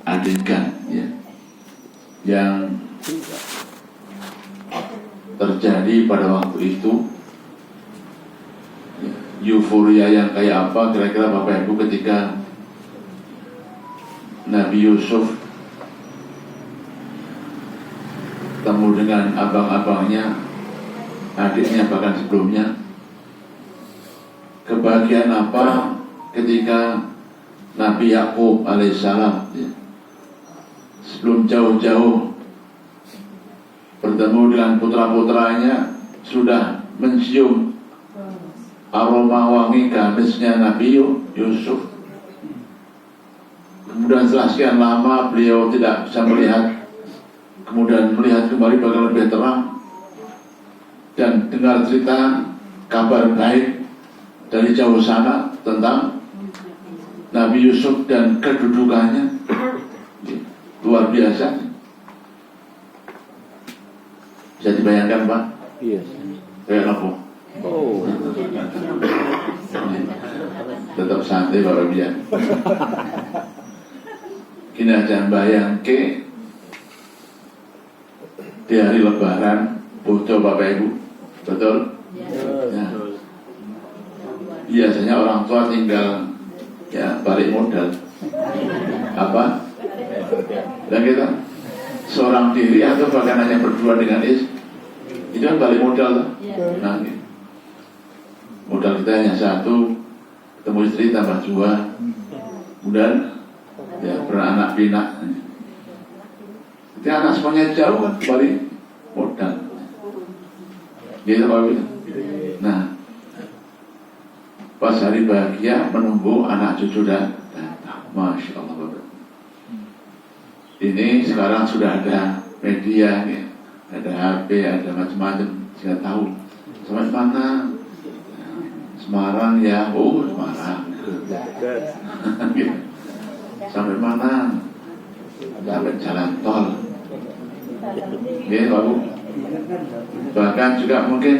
adegan ya, yang terjadi pada waktu itu. Euforia yang kayak apa kira-kira Bapak Ibu ketika Nabi Yusuf ketemu dengan abang-abangnya, adiknya bahkan sebelumnya. Kebahagiaan apa ketika Nabi Yakub alaihissalam ya, sebelum jauh-jauh bertemu dengan putra-putranya sudah mencium aroma wangi gamisnya Nabi Yusuf. Kemudian setelah sekian lama beliau tidak bisa melihat, kemudian melihat kembali bakal lebih terang dan dengar cerita kabar baik dari jauh sana tentang Nabi Yusuf dan kedudukannya. Luar biasa. Bisa dibayangkan Pak? Iya. Kayak apa? Oh. Tetap santai Bapak Ibu. Kini aja bayang ke di hari Lebaran, butuh Bapak Ibu, betul? Ya. Biasanya orang tua tinggal ya balik modal. Apa? Dan kita seorang diri atau bahkan hanya berdua dengan istri, itu kan balik modal. Nah, gitu. Modal kita hanya satu, ketemu istri tambah dua, kemudian ya beranak pinak. Jadi anak semuanya jauh kan balik modal. Gitu Pak. Nah, pas hari bahagia menunggu anak cucu datang. Masya Allah Bapak. Ini sekarang sudah ada media ya, ada HP, ada macam-macam, saya tahu sampai mana. Semarang ya, oh Semarang. Sampai mana? Sampai jalan tol. Ya Pak Bu. Bahkan juga mungkin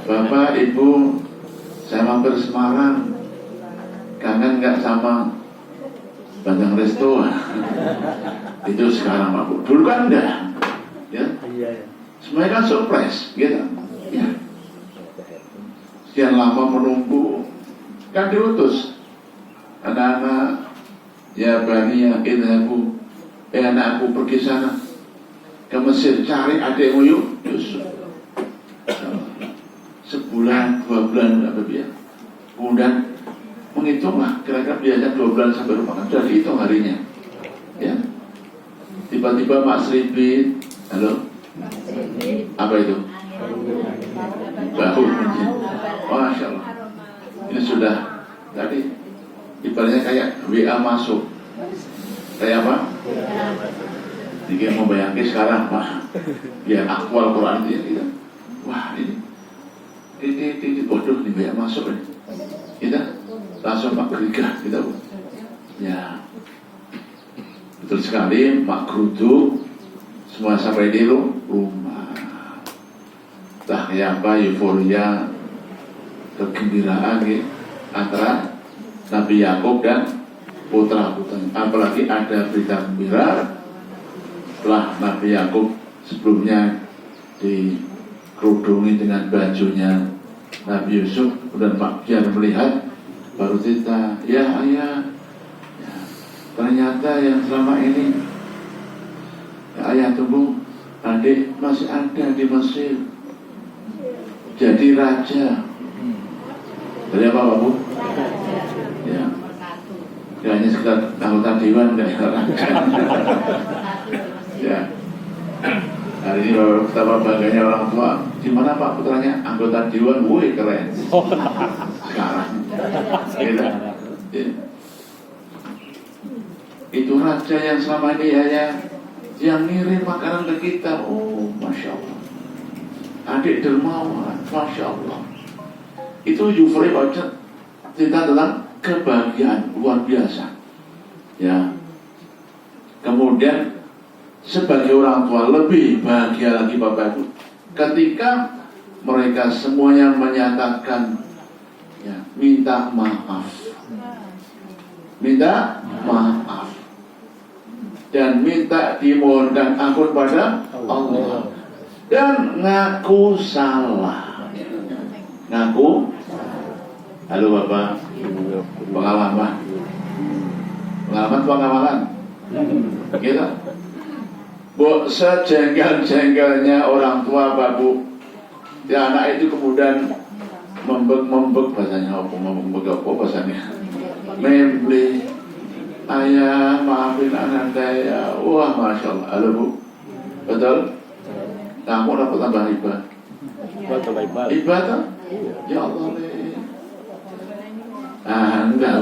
Bapak Ibu, saya mampir Semarang, kangen nggak sama Bandeng Resto? Itu sekarang Pak Bu. Dulu kan enggak, ya. Semuanya kan surprise, gitu. Ya. Sekian lama menunggu, kan diutus anak-anak, ya Bani ya idhabu, anakku pergi sana ke Mesir, cari adikmu Yusuf. Sebulan, 2 bulan apa biar. Kemudian menghitunglah kira-kira biasanya 2 bulan sampai rumah kan sudah dihitung harinya. Ya. Tiba-tiba Mak Sribit, halo. Apa itu? Bahu. Masya Allah. Ini sudah tadi ibaratnya kayak WA masuk. Kayak apa? Jadi mau bayangin sekarang Pak, biar aktual Quran itu ya kita. Wah ini bodoh nih WA masuk ini. Kita langsung Pak Gerigah kita. Ya betul sekali Mak Geruduk semua sampai di rumah. Entah kayak apa euforia, kegembiraan ya, antara Nabi Yakub dan putra-putranya. Apalagi ada berita gembira setelah Nabi Yakub sebelumnya dikerudungi dengan bajunya Nabi Yusuf, dan Pak Biar melihat baru cerita, ya ayah, ya, ternyata yang selama ini ya, ayah tunggu adik masih ada di Mesir, jadi raja. Dari apa Pak Bu? Ya, ya hanya sekedar anggota dewan kayak raja. Ya, hari ini betapa bangganya orang tua. Di mana Pak putranya anggota dewan? Woi keren. Sekarang, gitu. Ya. Itu raja yang selama ini ya yang ngirim makanan ke kita. Oh, masya Allah. Adik dermawan, masya Allah. Itu euforia banget. Cerita tentang kebahagiaan luar biasa. Ya. Kemudian sebagai orang tua lebih bahagia lagi Bapak Ibu ketika mereka semuanya menyatakan ya, minta maaf. Minta maaf dan minta dimohonkan ampun pada Allah dan ngaku salah. Ngaku, halo Bapak, pengalaman gitu. Bu, sejengkel-jengkelnya orang tua babu, ya anak itu kemudian membek bahasanya apa, membek apa bahasanya, memble, ayah maafin anak saya, wah masya Allah, halo Bu, betul? Kamu dapat tambah ibadah, ya Allah le, enggak,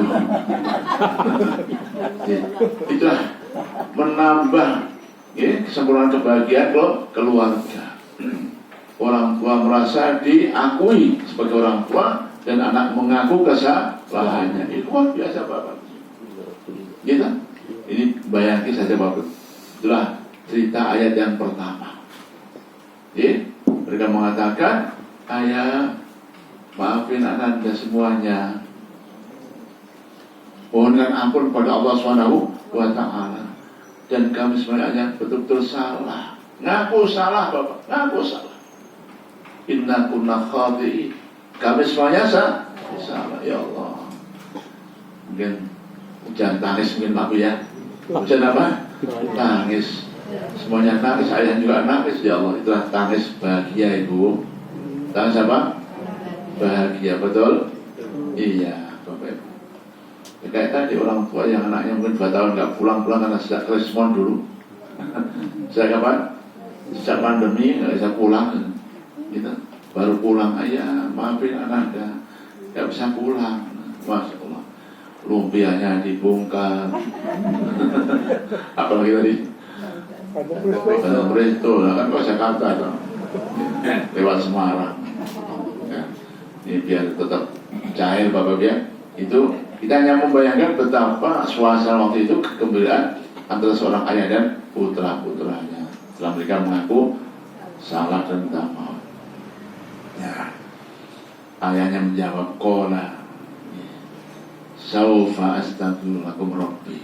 itulah menambah kesempurnaan kebahagiaan keluarga. Orang tua merasa diakui sebagai orang tua dan anak mengaku kesalahannya. Itu luar biasa Bapak. Gitu? Ini bayangin saja Bapak. Itulah cerita ayat yang pertama. Mereka mengatakan, ayah maafin anak dan semuanya. Mohonkan ampun pada Allah SWT. Dan kami sebenarnya betul-betul salah. Ngaku salah Bapak, ngaku salah. Inna kunna khati'in. Kami semuanya salah, ya Allah. Mungkin hujan tangis mungkin Pak ya. Hujan apa? Tangis. Semuanya nangis, ayah juga nangis, ya Allah. Itulah tangis bahagia Ibu. Tangis apa? Bahagia, betul? Iya, Bapak Ibu. Ya, kayak tadi orang tua yang anaknya mungkin 2 tahun nggak pulang-pulang karena sejak respon dulu. Sejak kapan? Sejak pandemi nggak bisa pulang. Gitu. Baru pulang, ayah maafin anak nggak bisa pulang. Masya Allah, lumpianya dibongkar. Apalagi tadi itu kan kok Jakarta tuh lewat Semarang ya. Ini biar tetap cair Bapak ya. Itu kita hanya membayangkan betapa suasana waktu itu kegembiraan antara seorang ayah dan putra-putranya setelah mereka mengaku salah dan minta maaf. Ya. Ayahnya menjawab, qala saufa astaghfiru lakum rabbi.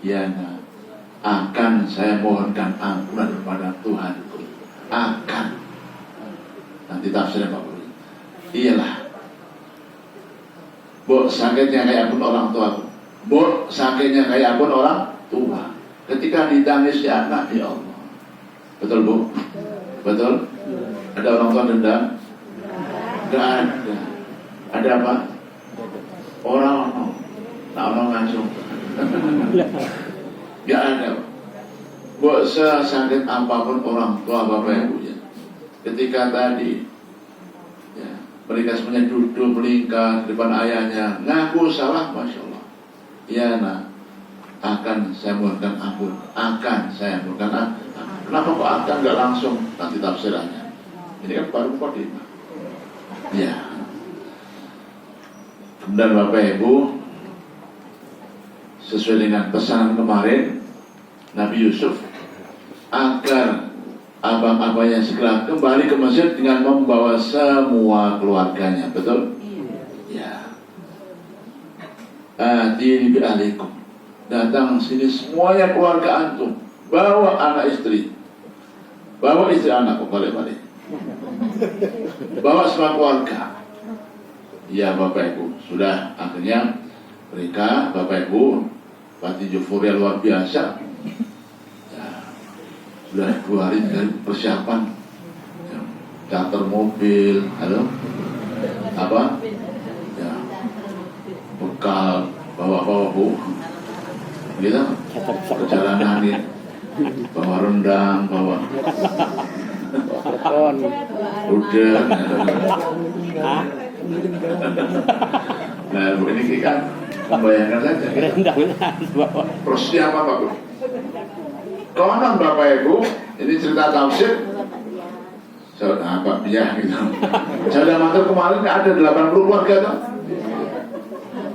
Ya, akan saya mohonkan ampunan kepada Tuhanku. Akan. Nanti tafsirnya Pak Budi. Iyalah. Bu, sakitnya kayak pun orang tua. Bu, sakitnya kayak pun orang tua. Ketika ditangis si anak, ya Allah. Betul Bu? Betul? Ada orang tua dendam? Gak ada. Ada apa? Orang langsung. Gak ada. Bu, sesakit apapun orang tua Bapak Ibu ya. Ketika tadi ya, mereka semuanya duduk melingkar di depan ayahnya, ngaku salah, masya Allah. Ya nak, akan saya mohonkan ampun. Akan saya mohonkan ampun. Kenapa kok akan nggak langsung? Nanti tafsirannya. Ini kan baru mukadimah. Ya. Kemudian Bapak Ibu, sesuai dengan pesanan kemarin Nabi Yusuf agar abang-abangnya segera kembali ke Mesir dengan membawa semua keluarganya, betul? Ya. Atini bi ahlikum. Datang sini semuanya keluarga antum. Bawa anak istri. Bawa istri anak balik-balik. Bawa semua keluarga. Ya Bapak Ibu, sudah akhirnya mereka Bapak Ibu pasti euforia luar biasa. Sudah 2 hari dari persiapan ya, charter mobil, halo, apa, ya, bekal, bawa Bu, gitu, perjalanan ini, bawa rendang, bawa udah, nah ini kan membayangkan saja, persiapan Pak Bu. Konon Bapak Ibu, ini cerita tafsir. Saudara Pak ya gitu. Saya matur kemarin ada 80 keluarga tuh.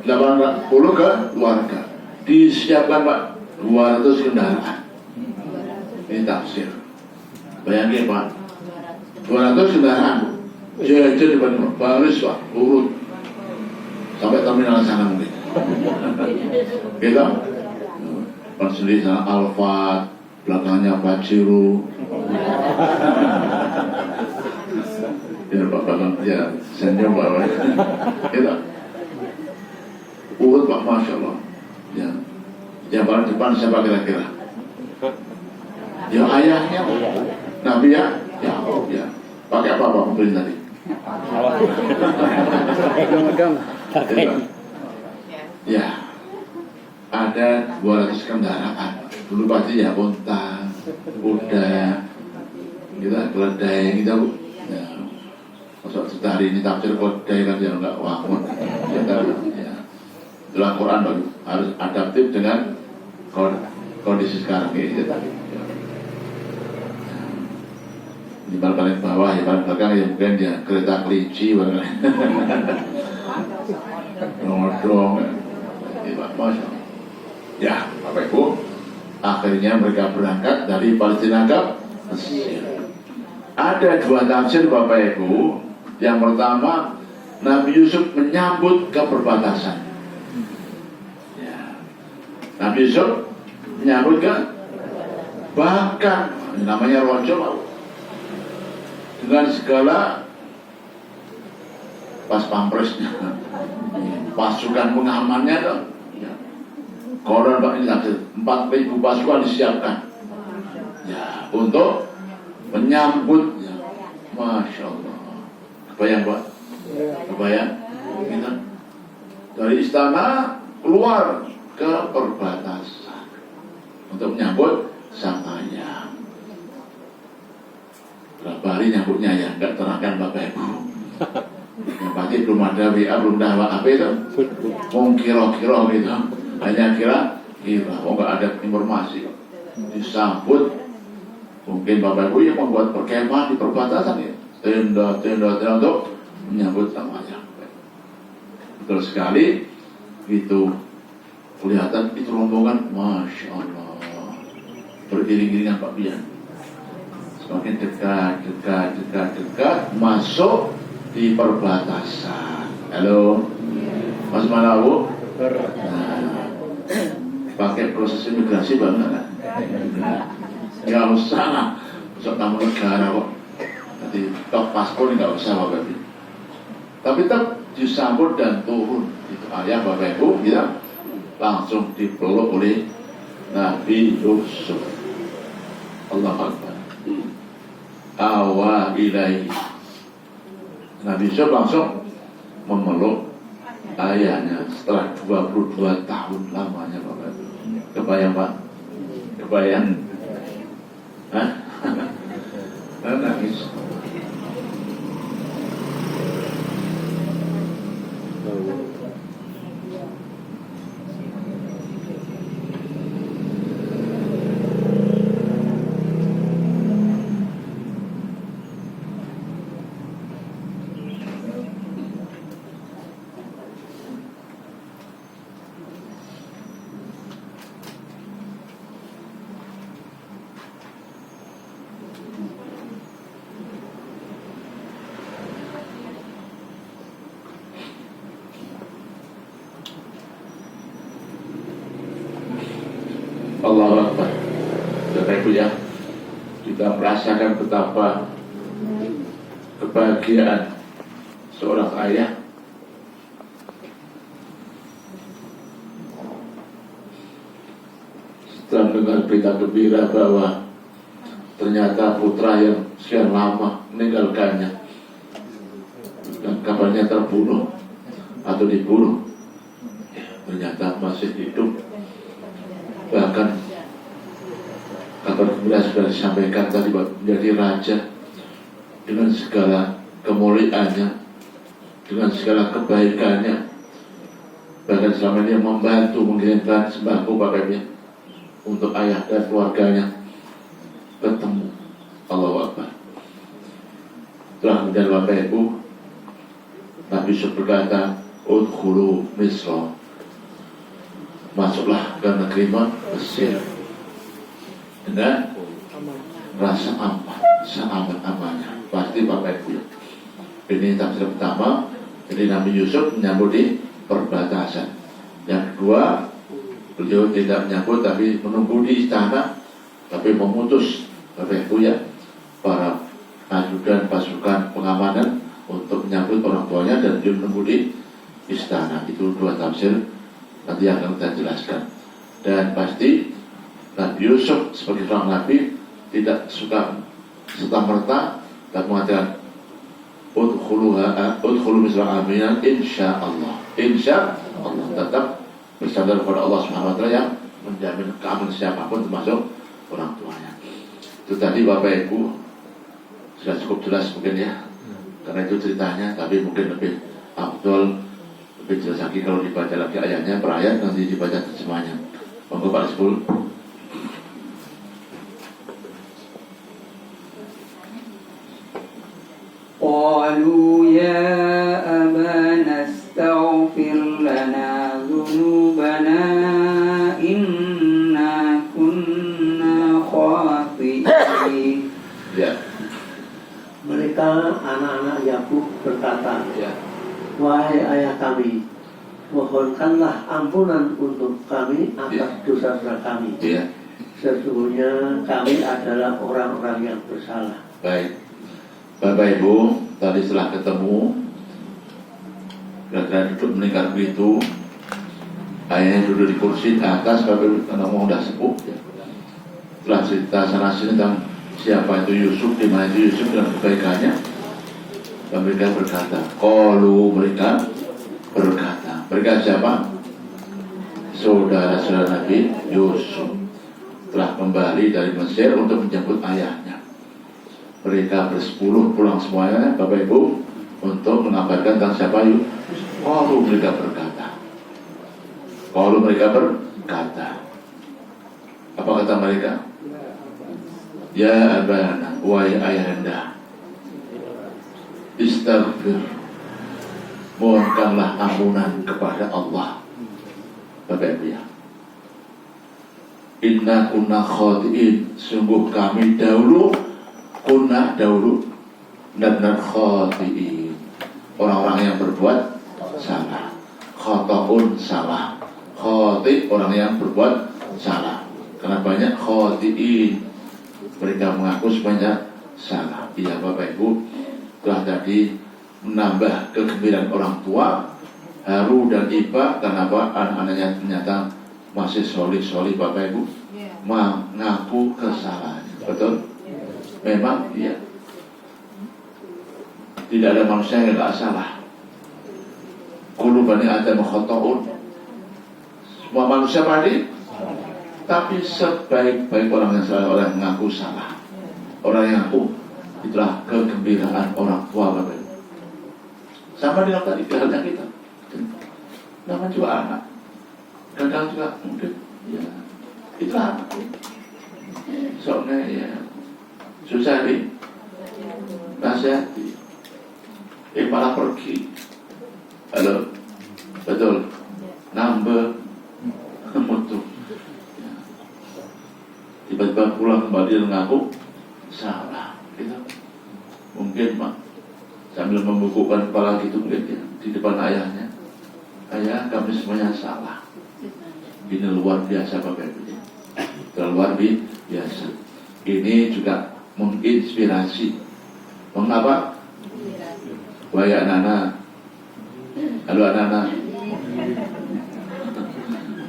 80 ke keluarga. Disiapkan Pak 200 kendaraan. Ini tafsir. Bayangin Pak, 200 kendaraan. Jajan di depan baris Pak, urut sampai terminal sana mungkin. Gitu. Pas sendiri sana Alfat, belakangnya Bajiru. Ya Pak Bambang, ya senyum Pak. Ya, Uhud Pak, Masya Allah. Ya, yang paling depan siapa kira-kira? Ya ayahnya, Nabi ya, Yakub ya. Pakai apa Pak mobil tadi? Ya, ada 200 kendaraan. Dulu pasti ya unta, kuda, kita keledai, kita bu. Ya. Masuk kita hari ini tafsir keledai kan ya enggak wangun. Ya, ya. Dalam Quran baru harus adaptif dengan kondisi sekarang ini. Ya. Di paling bawah ya paling belakang ya mungkin dia kereta kelinci barangkali. Nodong ya. Masya Allah. Ya, Bapak Ibu, akhirnya mereka berangkat dari Palestina ke Mesir. Ada 2 tafsir Bapak Ibu. Yang pertama, Nabi Yusuf menyambut ke perbatasan. Ya. Nabi Yusuf menyambut ke, bahkan namanya rojo dengan segala pas pampresnya, pasukan pengamannya dong. Koran Pak ini 4.000 pasukan disiapkan ya untuk menyambut ya. Masya Allah, kebayang Pak? Kebayang? Kita dari istana keluar ke perbatasan untuk menyambut sang ayah. Berapa hari nyambutnya ya, nggak terangkan Bapak Ibu. Yang pasti belum ada WA, belum ada apa itu, mau kira-kira gitu. Hanya kira, oh nggak ada informasi. Disambut, mungkin Bapak Ibu yang membuat perkemahan di perbatasan ya, tenda untuk menyambut namanya. Betul sekali, itu kelihatan itu rombongan, Masya Allah, beriring-iringan Pak Bian. Semakin dekat, masuk di perbatasan. Halo, Mas mana Bu? Nah, pakai proses imigrasi banget kan? Nggak usah lah, usah tamu negara kok. Nanti tok paspor nggak usah Bapak Ibu. Tapi tetap disambut dan turun. Itu ayah Bapak Ibu, ya, langsung dipeluk oleh Nabi Yusuf. Allah Akbar. Awa ilaihi. Nabi Yusuf langsung memeluk ayahnya setelah 22 tahun lamanya Bapak Ibu. Kebayang Pak? Kebayang? Hah? Nangis. Allahu Akbar. Bapak Ibu ya, kita merasakan betapa kebahagiaan seorang ayah setelah mendengar berita gembira bahwa ternyata putra yang sekian lama meninggalkannya dan kabarnya terbunuh atau dibunuh, ternyata masih hidup. Bahkan kabar gembira sudah disampaikan tadi menjadi raja dengan segala kemuliaannya, dengan segala kebaikannya. Bahkan selama ini membantu mengirimkan sembako pakainya untuk ayah dan keluarganya bertemu. Allahu Akbar. Setelah kemudian Bapak Ibu, Nabi Yusuf berkata, udkhulu Misra, masuklah ke negeri Mesir dengan rasa aman, seaman-amannya. Pasti Bapak Ibu. Ini tafsir pertama. Jadi Nabi Yusuf menyambut di perbatasan. Yang kedua, beliau tidak menyambut tapi menunggu di istana, tapi memutus Bapak Ibu ya, para ajudan pasukan pengamanan untuk menyambut orang tuanya, dan beliau menunggu di istana. Itu dua tafsir nanti yang akan kita jelaskan. Dan pasti Nabi Yusuf sebagai seorang Nabi tidak suka serta-merta dan mengatakan udkhulu misra aminan insya Allah. Insya Allah, tetap bersandar kepada Allah Subhanahu wa taala yang menjamin keamanan siapapun termasuk orang tuanya. Itu tadi Bapak Ibu sudah cukup jelas mungkin ya, karena itu ceritanya, tapi mungkin lebih afdol, lebih jelas lagi kalau dibaca lagi ayatnya per ayat, nanti dibaca terjemahnya. Monggo Pak Sepul. Qalu ya abana astaghfir lana dhunubana inna kunna khati'in. Ya. Mereka anak-anak Yakub berkata, Ya. wahai ayah kami, mohonkanlah ampunan untuk kami atas dosa-dosa kami. Ya. Sesungguhnya kami adalah orang-orang yang bersalah. Baik. Bapak Ibu, tadi setelah ketemu, kira-kira duduk meninggal begitu, ayahnya duduk di kursi di atas, Bapak Ibu karena mau udah sepuh ya. Setelah cerita sana sini tentang siapa itu Yusuf, di mana itu Yusuf dan kebaikannya, dan mereka berkata, mereka siapa? Saudara-saudara Nabi Yusuf telah kembali dari Mesir untuk menjemput ayahnya. Mereka bersepuluh pulang semuanya, Bapak Ibu, untuk mengabarkan tentang siapa Yusuf. Kalau mereka berkata, apa kata mereka? Ya abana, wahai ayahanda, istaghfir, mohonkanlah ampunan kepada Allah. Bapak Ibu ya, inna kunna khati'in, sungguh kami dahulu benar-benar khati'in, orang-orang yang berbuat salah. Khata'un salah, khati' orang yang berbuat salah. Karena banyak khati'in, mereka mengaku sebanyak salah. Iya Bapak Ibu, telah tadi menambah kegembiraan orang tua, haru dan iba, karena apa? Anak-anaknya ternyata masih solih-solih Bapak Ibu, mengaku kesalahan. Betul? Memang iya, tidak ada manusia yang tidak salah. Kullu bani Adam khata'un, semua manusia pasti, tapi sebaik-baik orang yang salah, orang yang mengaku salah, orang yang mengaku, itulah kegembiraan orang tua Bapak Ibu. Sama dengan tadi halnya kita, namanya juga anak, kadang juga mungkin ya itulah anak, soalnya ya susah nih, nasihati, malah pergi, halo, betul, nambah, mutu, tiba-tiba pulang kembali mengaku salah, gitu. Mungkin Mak sambil membukukan kepala gitu mungkin ya, di depan ayahnya, ayah kami semuanya salah. Ini luar biasa Bapak Ibu, luar biasa. Ini juga menginspirasi. Mengapa? Wahai anak-anak, halo anak-anak,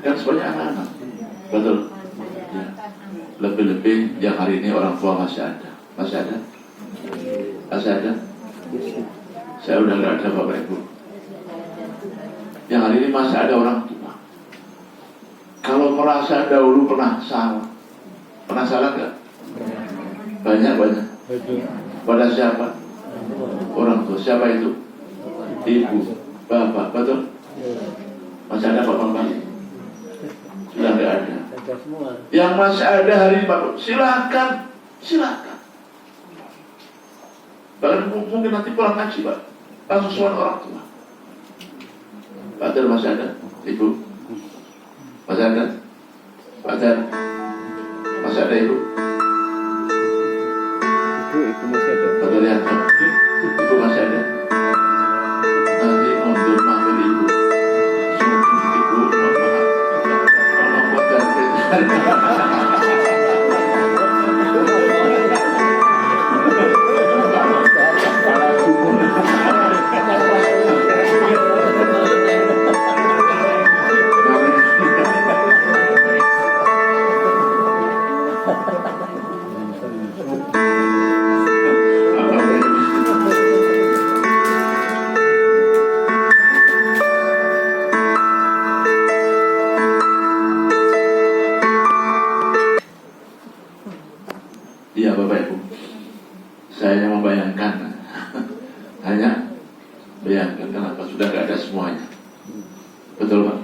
kan semuanya anak-anak, betul ya. Lebih-lebih yang hari ini orang tua masih ada. Masih ada? Saya udah gak ada Bapak Ibu. Yang hari ini masih ada orang tua. Kalau merasa dahulu pernah salah gak? Banyak. Pada siapa? Orang tua. Siapa itu? Ibu, bapak, betul? Masih ada Bapak? Sudah gak ada. Yang masih ada hari ini Bapak, silakan. Bahkan mungkin nanti pulang ngaji Pak, langsung suara orang tua. Pak Dar masih ada? Ibu? Masih ada? Pak Dar? Masih ada Ibu? Ibu masih ada. Pak Dar lihat Ibu masih ada? Nanti mundur manggil Ibu. Ibu, mohon maaf. Iya Bapak Ibu, saya hanya membayangkan, hanya bayangkan kenapa sudah nggak ada semuanya. Betul Pak?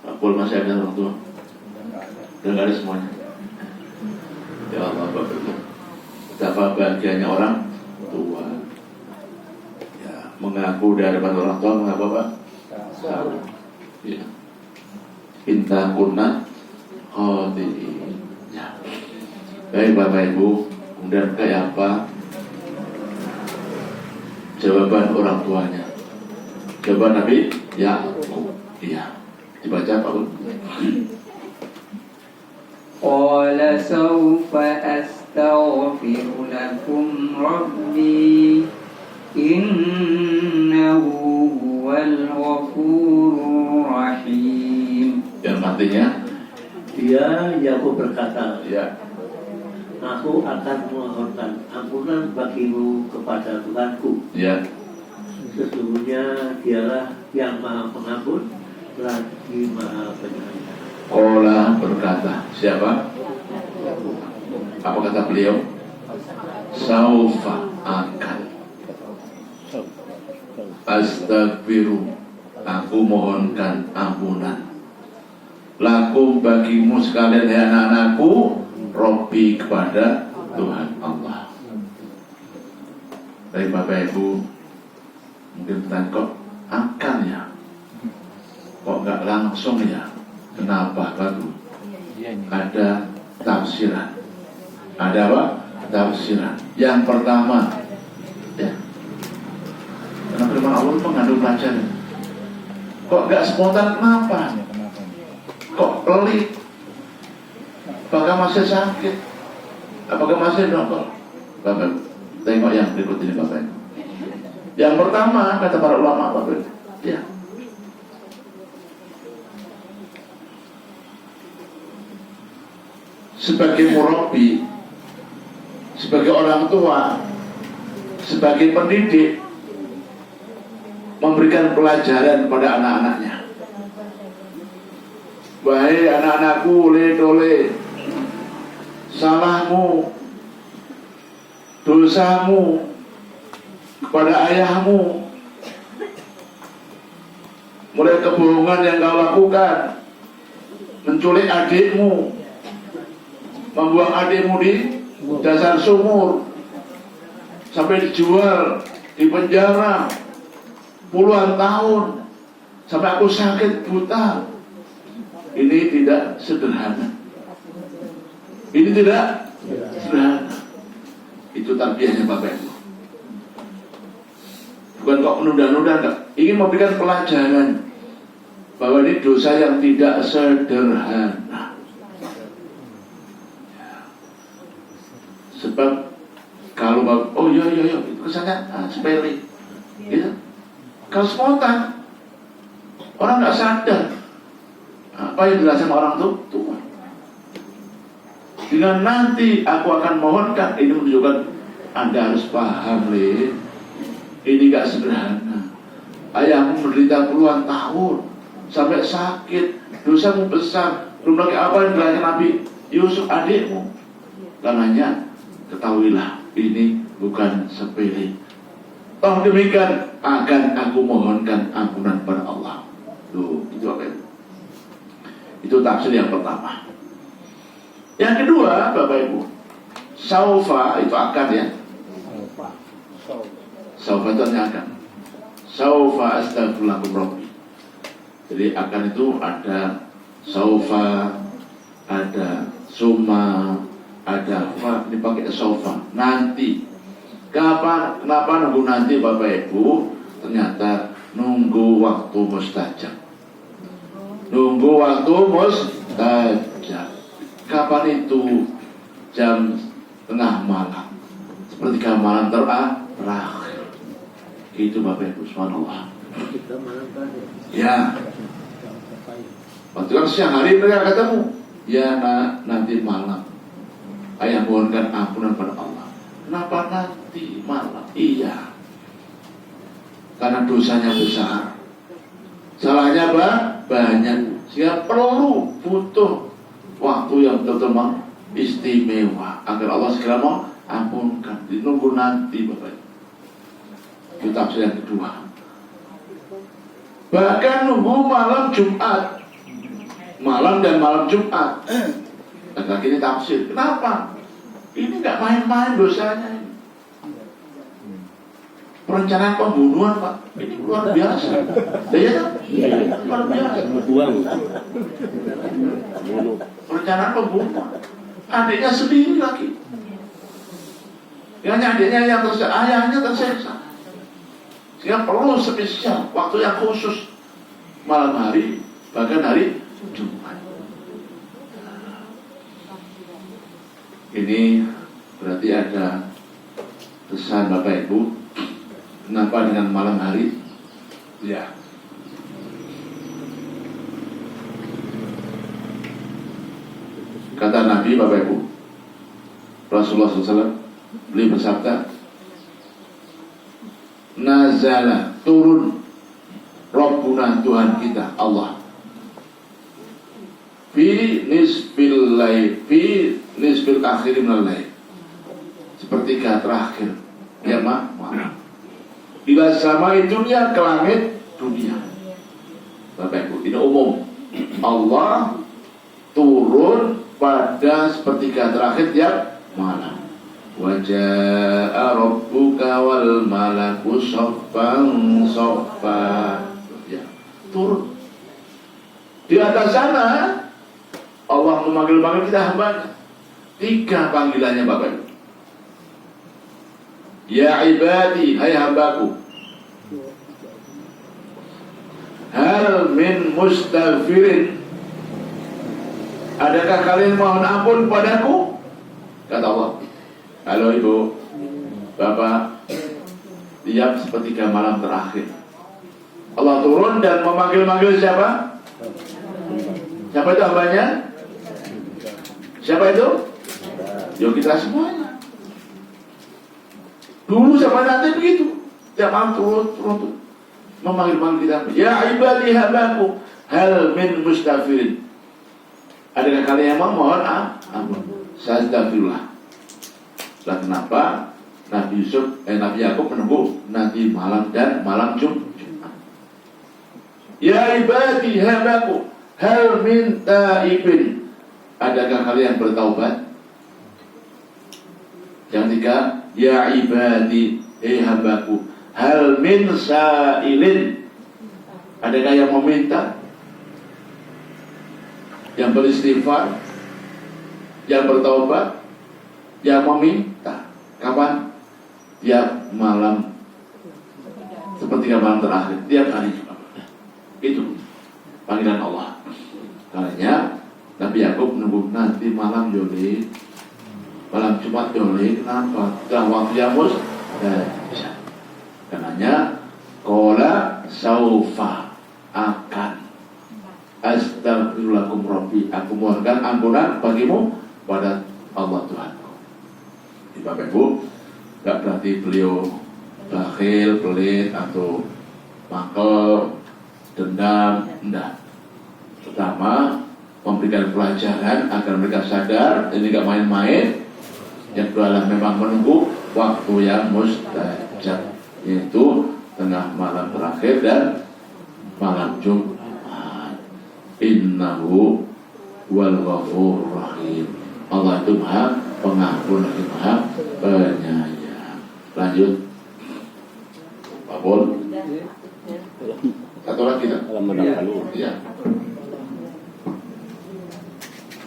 Pak Pul masih ada orang tua, sudah nggak ada semuanya. Ya Allah Bapak Ibu, betapa bahagianya orang tua. Ya, mengaku di hadapan orang tua, mengapa Pak? Salah. Ya. Inta kunna khati'in. Ya. Baik Bapak Ibu, kemudian kayak apa jawaban orang tuanya? Jawaban Nabi Yakub. Iya, dibaca Pak Bun. Qala sawfa astaghfiru lakum rabbi innahu huwal ghafurur rahim. Yang artinya, Dia Yakub berkata, ya, aku akan memohonkan ampunan bagimu kepada Tuhanku. ya, Sesungguhnya dialah yang maha pengampun lagi maha penyayang. Kola berkata, siapa? Apa kata beliau? Saufa akan astagfiru, aku mohonkan ampunan. Lakum bagimu sekalian ya anak-anakku, Robbi kepada Tuhan Allah. Baik Bapak Ibu, mungkin bertanya kok akan ya, kok nggak langsung ya? Kenapa baru? Ada tafsiran. Ada apa? Tafsiran. Yang pertama, ya, karena firman Allah itu mengandung pelajaran. Kok nggak spontan? Kenapa? Kok pelit? Apakah masih sakit? Apakah masih dokter? Bapak, tengok yang berikut ini Bapak. Yang pertama kata para ulama Bapak, ya, sebagai murabbi, sebagai orang tua, sebagai pendidik, memberikan pelajaran pada anak-anaknya. Wahai anak-anakku, le-dole, salahmu, dosamu kepada ayahmu, mulai kebohongan yang kau lakukan, menculik adikmu, membuang adikmu di dasar sumur, sampai dijual di penjara puluhan tahun, sampai aku sakit buta. Ini tidak sederhana. Ini tidak sederhana. Itu tarbiyahnya Bapak Ibu. Bukan kok menunda-nunda, enggak. Ingin memberikan pelajaran bahwa ini dosa yang tidak sederhana. Sebab kalau oh iya itu kesannya sepele, gitu. Kalau spontan, orang nggak sadar apa yang dilakukan orang tua. Dengan nanti aku akan mohonkan, ini menunjukkan Anda harus paham, Le. Ini gak sederhana. Ayahmu menderita puluhan tahun sampai sakit, dosamu besar. Belum lagi apa yang dilakukan Nabi Yusuf adikmu. Karenanya ketahuilah ini bukan sepele. Toh demikian akan aku mohonkan ampunan pada Allah. Tuh, itu apa itu? Itu tafsir yang pertama. Yang kedua, Bapak Ibu, saufa itu akan ya. Saufa itu hanya akan. Saufa astaghfirullakum rabbi. Jadi akan itu ada saufa, ada summa, ada fa, dipakai saufa. Nanti. Kapan? Kenapa nunggu nanti Bapak Ibu? Ternyata nunggu waktu mustajab. Nunggu waktu mustajab. Kapan itu? Jam tengah malam, sepertiga malam terakhir. Itu Bapak Ibu, subhanallah. Ya, waktu kan siang hari mereka ketemu. Ya nanti malam ayah mohonkan ampunan pada Allah. Kenapa nanti malam? Iya, karena dosanya besar, salahnya banyak, sehingga perlu butuh waktu yang betul-betul istimewa agar Allah segera mau ampunkan. Ditunggu nanti Bapak Ibu. Itu tafsir yang kedua. Bahkan nunggu malam Jumat, malam dan malam Jumat. Dan lagi ini tafsir. Kenapa? Ini nggak main-main dosanya ini. Perencanaan pembunuhan Pak, ini luar biasa. Ya kan? Luar biasa. Perencanaan pembunuhan. Adiknya sendiri lagi. Hanya adiknya yang tersiksa, ayahnya tersiksa. Sehingga perlu spesial, waktu yang khusus, malam hari, bahkan hari Jumat. Ini berarti ada pesan Bapak Ibu. Kenapa dengan malam hari? Ya. Kata Nabi Bapak Ibu, Rasulullah SAW, beliau bersabda, nazala, turun Rabbuna, Tuhan kita Allah, fi nisfil lail, fi nisfil akhir minal lail, sepertiga terakhir ya malam, ila sama dunia, ke langit dunia. Bapak Ibu, ini umum. Allah turun pada sepertiga terakhir tiap malam. Waja'a rabbuka wal malaku saffan saffa. Ya, turun. Di atas sana Allah memanggil-manggil kita hambanya. 3 panggilannya Bapak Ibu. Ya ibadi, hai hambaku, hal min mustaghfirin, adakah kalian mohon ampun padaku? Kata Allah. Halo Ibu, Bapak, tiap sepertiga malam terakhir Allah turun dan memanggil-manggil siapa? Siapa itu hambanya? Siapa itu? Yuk kita semuanya. Dulu sama nanti begitu, tiap malam turun memanggil-manggil kita. Ya ibadi hambaku, hal min mustaghfirin, adakah kalian yang mohon ampun? Saya astagfirullah. Lah kenapa Nabi Yakub menunggu nanti malam dan malam Jumat? Ya ibadi hambaku, hal min taibin, adakah kalian bertaubat? Yang 3, ya ibadi, hambaku, hal min sa'ilin, adakah yang meminta, yang beristighfar, yang bertaubat, yang meminta. Kapan? Tiap malam, sepertiga malam terakhir, tiap hari. Itu panggilan Allah. Karena Nabi Yakub menunggu nanti malam Yuli, malam Jumat Yuli. Kenapa? Dalam waktu yang bisa. Karenanya qala saufa, akan, astaghfirullakum rabbi, aku mohonkan ampunan bagimu pada Allah Tuhanku. Di Bapak Ibu, gak berarti beliau bakhil, pelit atau mangkel, dendam, enggak. Pertama, memberikan pelajaran agar mereka sadar ini gak main-main. Yang kedua adalah memang menunggu waktu yang mustajab, yaitu tengah malam terakhir dan malam Jumat. Innahu wal ghafurur rahim. Allah itu Maha Pengampun lagi Maha Penyayang. Lanjut, Pak Pol. Satu lagi kita. Ya.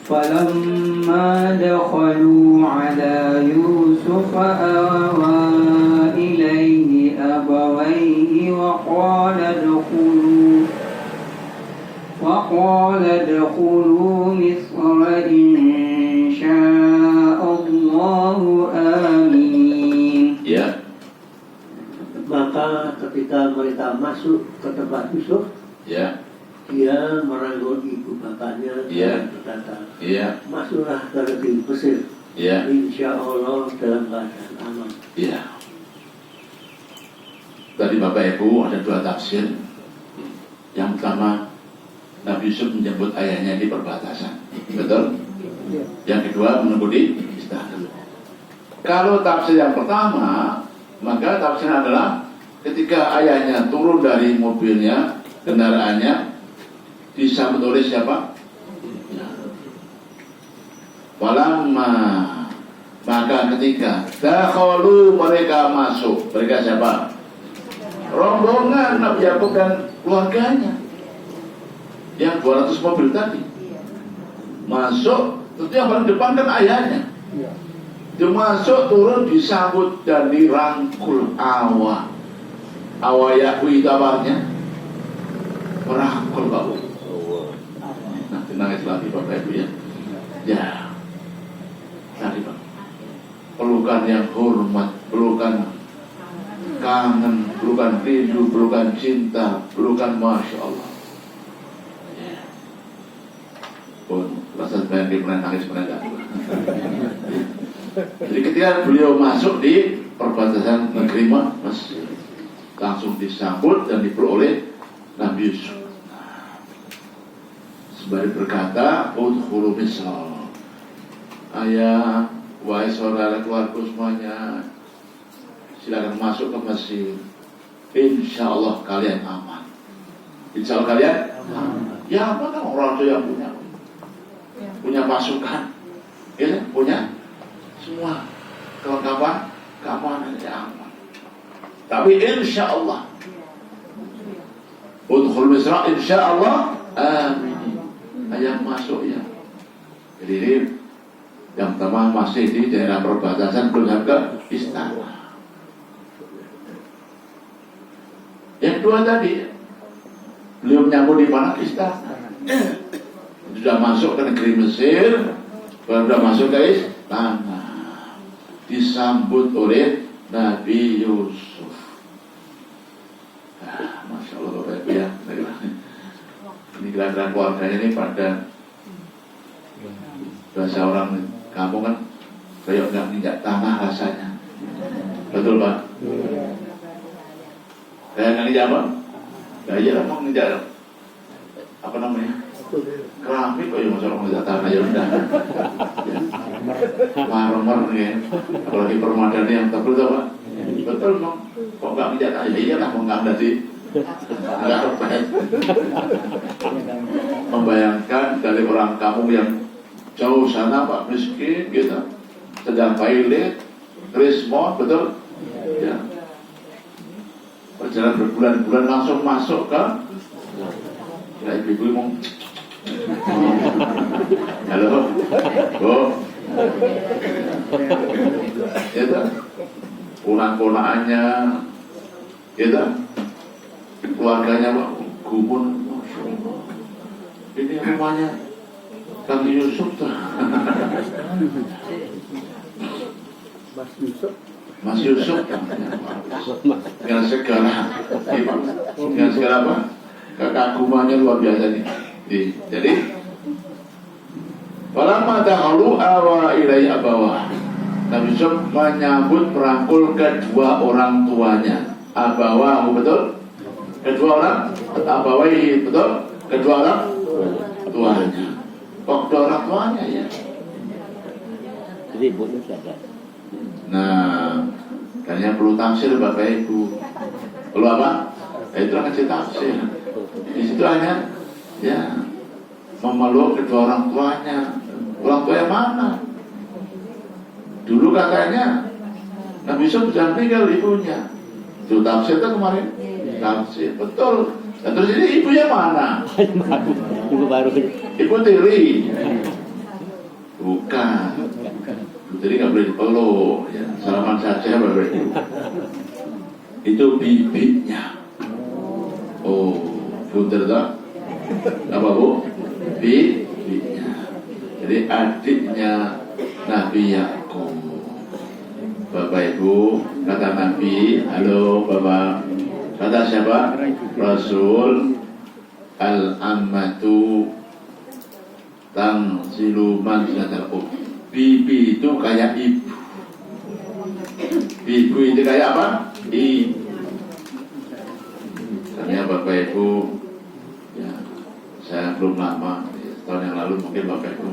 فلما دخلوا على يوسف آوى إليه أبويه وقال ادخلوا إن شاء الله آمين. Ya, Maka ketika mereka masuk ke tempat Yusuf, ya, dia merangkul ibu bapaknya Iya. dan berkata, ya, masuklah ke negeri Mesir, ya, insya Allah dalam keadaan aman. ya. Tadi Bapak Ibu ada dua tafsir. Yang pertama, Nabi Yusuf menjemput ayahnya di perbatasan, betul? Yang kedua, menunggu di istana. Kalau tafsir yang pertama, maka tafsirnya adalah ketika ayahnya turun dari mobilnya, kendaraannya, disambut oleh siapa? Walamma, maka ketika dakhalu, mereka masuk, mereka siapa? Rombongan Nabi Yakub dan keluarganya yang 200 mobil tadi masuk, tentu yang paling depan kan ayahnya. Dia masuk, turun, disambut dan dirangkul awa yakui kabarnya, merangkul bapak. Nanti nangis lagi Bapak Ibu ya. Ya, tadi Pak, pelukan yang hormat, pelukan kangen, pelukan rindu, pelukan cinta, pelukan Masya Allah. Pun rasa pengen nangis mereka. Jadi ketika beliau masuk di perbatasan negeri Mesir, langsung disambut dan dipeluk oleh Nabi Yusuf. Sembari berkata, udkhulu Misr, ayah, wahai saudara keluarga semuanya, silakan masuk ke Mesir. Insya Allah kalian aman. Insya Allah kalian aman. Ya apa kan orang tua yang punya pasukan, ya, punya semua kelengkapan keamanan yang aman. Tapi insya Allah, udkhul Misra, insya Allah amin. Ayah masuk ya. Jadi ini yang pertama masih di daerah perbatasan, belum sampai ke istana. Yang kedua tadi, beliau menyambut di mana? Istana. Sudah masuk ke negeri Mesir, sudah masuk ke istana, disambut oleh Nabi Yusuf. Masya Allah Bapak Ibu ya. Ini kira-kira keluarganya ini pada bahasa orang kampung kan kayak nggak minyak tanah rasanya. Betul Pak? Kayak nggak minyak apa? Ya iya mau minyak apa namanya? Keramik kok ya masalah minyak tanah ya udah. Marmer ya. Apalagi permadani yang tebal tuh Pak. Betul Pak. Kok nggak minyak tanah? Ya iyalah mau nggak dari nggak membayangkan dari orang kampung yang jauh sana Pak, miskin gitu, sedang pilot, krismon, betul? Ya. Perjalanan berbulan-bulan langsung masuk ke, ya ibu-ibu ngomong, halo, gitu, ponak-ponakannya, gitu, keluarganya Pak, gumun, Masya Allah. Ini rumahnya Kang Yusuf tuh. Mas Yusuf dengan segala apa? Kekagumannya luar biasa nih. Jadi falamma dakhalu awa ilai abawah. Nabi Yusuf menyambut merangkul kedua orang tuanya. Abawahu, betul? Kedua orang abawahi, betul? Kedua orang tuanya. Kok kedua orang tuanya ya? Jadi ibunya siapa? Nah, kayaknya perlu tafsir Bapak Ibu. Perlu apa? Itu akan kasih tafsir. Di situ hanya ya memeluk kedua orang tuanya. Orang tua yang mana? Dulu katanya Nabi Yusuf sudah meninggal ibunya. Itu tafsir itu kemarin. Tafsir, betul. Dan terus ini ibunya mana? Ibu baru. Ibu tiri. Bukan. Ibu tiri nggak boleh dipeluk. Ya, salaman saja Bapak Ibu. Itu bibinya. Oh, betul tak? Apa Bu? Bibinya. Jadi adiknya Nabi Yakub. Bapak Ibu, kata Nabi, halo Bapak, kata siapa? Rasul, al-ammatu tanzilu manzilatal um. Bibi itu kayak ibu. Ibu itu kayak apa? Ibu. Karena Bapak Ibu, ya, saya belum lama, tahun yang lalu mungkin Bapak Ibu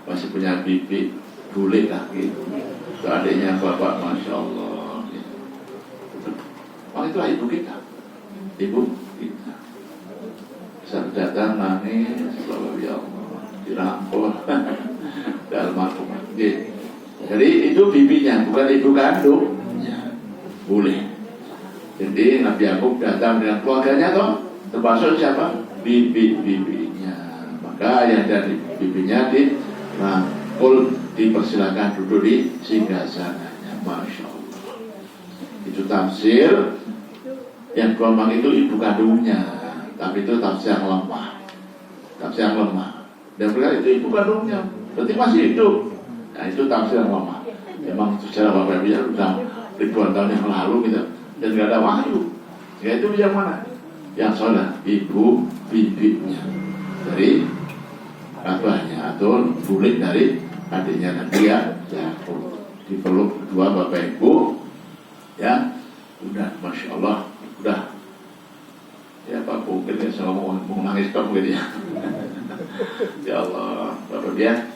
masih punya bibi bule lagi. Itu adiknya Bapak, Masya Allah. Oh, itulah ibu kita. Ibu kita. Saat datang nangis, ya Allah, dirangkul dalam almarhumah. Jadi itu bibinya, bukan ibu kandung. Ya, boleh. Jadi Nabi Yakub datang dengan keluarganya toh, termasuk siapa? Bibinya. Maka yang dari bibinya dirangkul, dipersilakan duduk di singgasananya. Masya Allah. Itu tafsir yang gelombang itu ibu kandungnya, tapi itu tafsir yang lemah. Tafsir yang lemah. Dan berkata itu ibu kandungnya, berarti masih hidup. Nah itu tafsir yang lemah. Memang secara Bapak Ibu ya sudah ribuan tahun yang lalu gitu, dan tidak ada wahyu. Ya itu yang mana? Yang salah ibu bibinya dari abahnya atau bulik dari adiknya Nabi Yakub. Dipeluk kedua Bapak Ibu, ya udah, Masya Allah, udah. Ya Pak mungkin ya saya mau nangis kok mungkin ya. Ya Allah, Bapak dia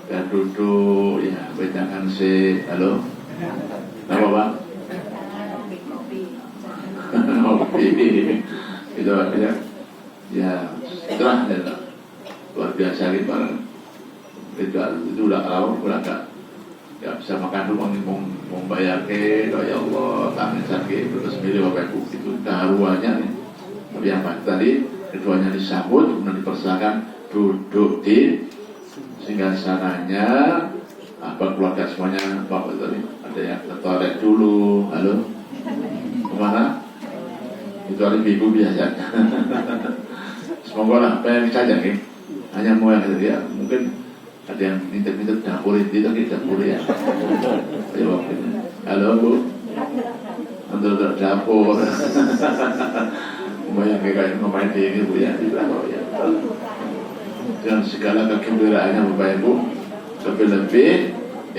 dan duduk ya, jangan sih, halo, apa Pak? Kopi, itu ya, ya setelah luar biasa gitu bareng. Itu udah lama, udah gak bisa makan dulu, mau bayar ke, ya Allah, tangisan gitu, terus milih Bapak Ibu, itu keharuannya nih. Tapi yang tadi, keduanya disambut, kemudian dipersilakan duduk di singgasananya, apa keluarga semuanya, Bapak tadi, ada yang ke toilet dulu, halo, kemana? Itu ada ibu biasanya. Semoga lah, pengen saja nih, hanya mau yang ya, mungkin ada yang minta dapur itu tadi dapur ya. Ayo, halo Bu, untuk dapur. Banyak kayak pemain di ini Bu ya, di belakang ya. Dan segala kegembiraannya Bapak Ibu, lebih-lebih,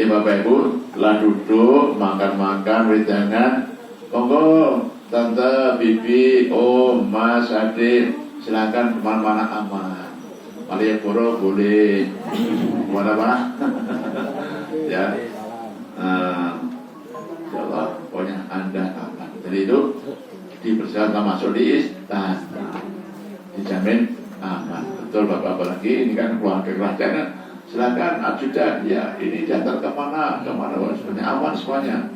Bapak Ibu telah duduk makan-makan, wedangan, monggo tante, bibi, om, mas, adik, silakan kemana-mana aman. Malioboro boleh, kemana-mana, ya. Ya Allah, pokoknya Anda aman. Jadi itu dipersilakan masuk di istana, dijamin aman. Betul Bapak, apalagi ini kan keluarga kerajaan. Silakan ajudan, ya ini diantar kemana, semuanya aman semuanya.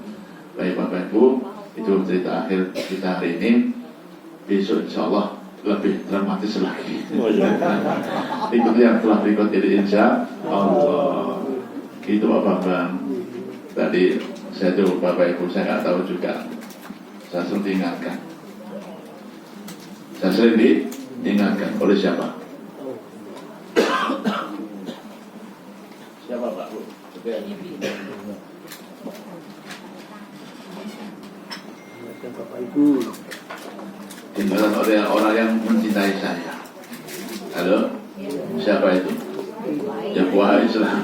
Baik Bapak Ibu, itu cerita akhir kita hari ini. Besok insya Allah lebih dramatis lagi. Ikuti yang telah berikut ini insya Allah. Itu Bapak Bang. Tadi saya tuh Bapak Ibu saya nggak tahu juga. Saya sering diingatkan. Saya sering diingatkan oleh siapa? Siapa Pak Bu? Bapak Ibu. Tinggalan oleh orang yang mencintai saya. Halo? Siapa itu? Ya buah Islam.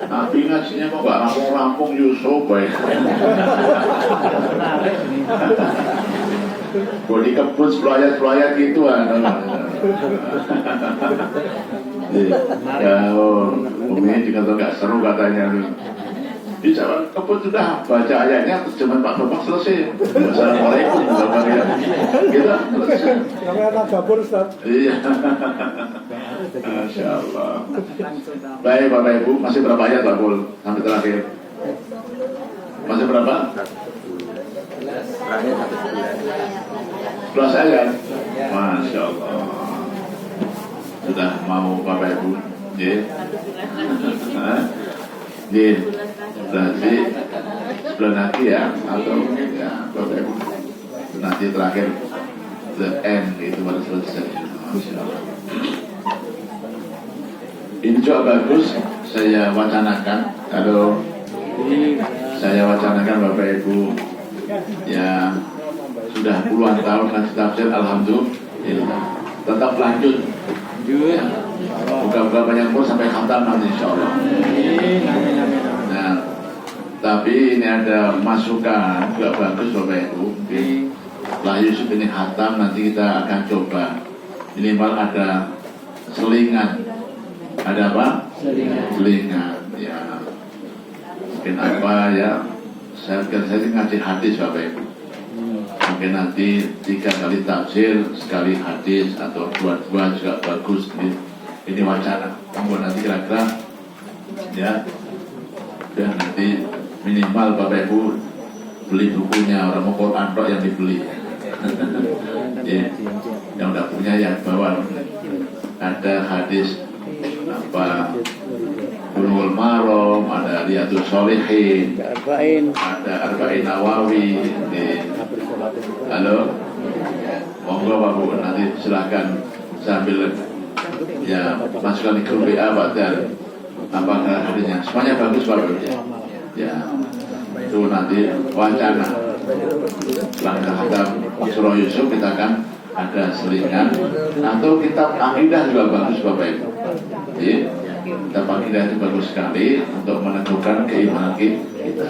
Tapi ngajinya kok gak rampung-rampung Yusuf ya. Kok dikebut pelayat-pelayat gituan. Ya, Umi juga tuh gak seru katanya. Bicara kebut sudah baca ayatnya terjemahan Pak Bapak selesai. Assalamualaikum warahmatullahi wabarakatuh. Kita selesai. Namanya dapur Ustaz. Iya. Masya Allah. Baik Bapak Ibu, masih berapa ayat Pak Bul sampai terakhir? Masih berapa? 11 ayat. Masya Allah. Sudah mau Bapak Ibu? Berarti sebulan lagi ya, atau ya Bapak Ibu nanti terakhir the end itu baru selesai. Masya Allah. Ini juga bagus, saya wacanakan. Kalau saya wacanakan Bapak Ibu yang sudah puluhan tahun ngaji tafsir, alhamdulillah, tetap lanjut. Ya. Buka-buka banyak pun sampai khatam nanti insya Allah. Nah, tapi ini ada masukan juga bagus Bapak Ibu. Lah Yusuf ini khatam, nanti kita akan coba minimal ada selingan. Ada apa? Selingan. Ya. Mungkin apa ya? Saya ngaji hadis Bapak Ibu. Mungkin nanti 3 kali tafsir, sekali hadis atau 2 juga bagus. Ini wacana. Kemudian nanti kira-kira ya, dan nanti minimal Bapak Ibu beli bukunya, orang mau Quran yang dibeli. Ya. Yang udah punya yang bawa. Ada hadis apa Bulughul Maram, ada Riyadhus Shalihin, ada Arba'in Nawawi. Halo, monggo Pak Bu, nanti silakan sambil ya masukkan di grup WA Pak dan apakah hadisnya semuanya bagus Pak Bu ya. Ya, itu nanti wacana. Setelah kita surah Yusuf kita akan ada selingan atau kitab akidah juga bagus Bapak Ibu. Ya, kitab akidah itu bagus sekali untuk meneguhkan keimanan kita.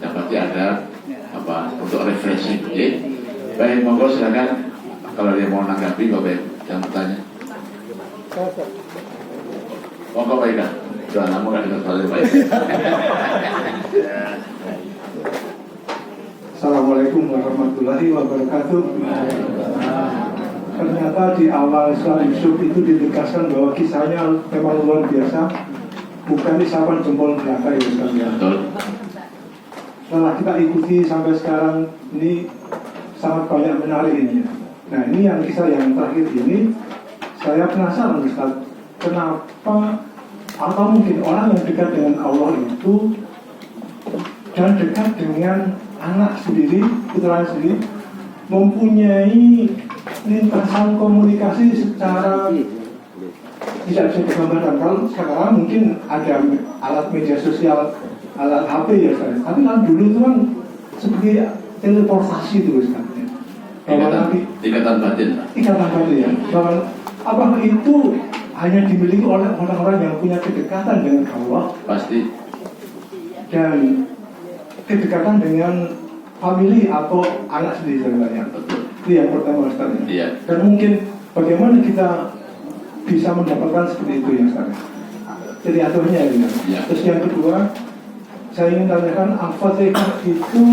Dan pasti ada apa untuk refreshing. Ya. Baik, monggo silakan kalau dia mau menanggapi Bapak Ibu yang bertanya. Monggo Pak Ika. Jangan lama kan kita soal Pak Ika. Assalamualaikum warahmatullahi wabarakatuh. Ternyata di awal surah Yusuf itu ditegaskan bahwa kisahnya memang luar biasa, bukan isapan jempol belaka ya Ustaz. Betul. Setelah kita ikuti sampai sekarang ini sangat banyak menarik ini. Nah ini yang kisah yang terakhir ini saya penasaran Ustaz, kenapa atau mungkin orang yang dekat dengan Allah itu dan dekat dengan anak sendiri, putranya sendiri, mempunyai lintasan komunikasi secara tidak bisa digambarkan. Kalau sekarang mungkin ada alat media sosial, alat HP ya Ustaz. Tapi kan dulu itu kan seperti teleportasi itu Ustaz. Ikatan batin. Ikatan batin ya. Bahwa apakah itu hanya dimiliki oleh orang-orang yang punya kedekatan dengan Allah? Pasti. Dan kedekatan dengan family atau anak sendiri sebenarnya. Itu yang pertama Ustaz. Iya. Dan mungkin bagaimana kita bisa mendapatkan seperti itu ya Ustaz. Jadi aturnya ya. Iya. Terus yang kedua, saya ingin tanyakan Al-Fatihah itu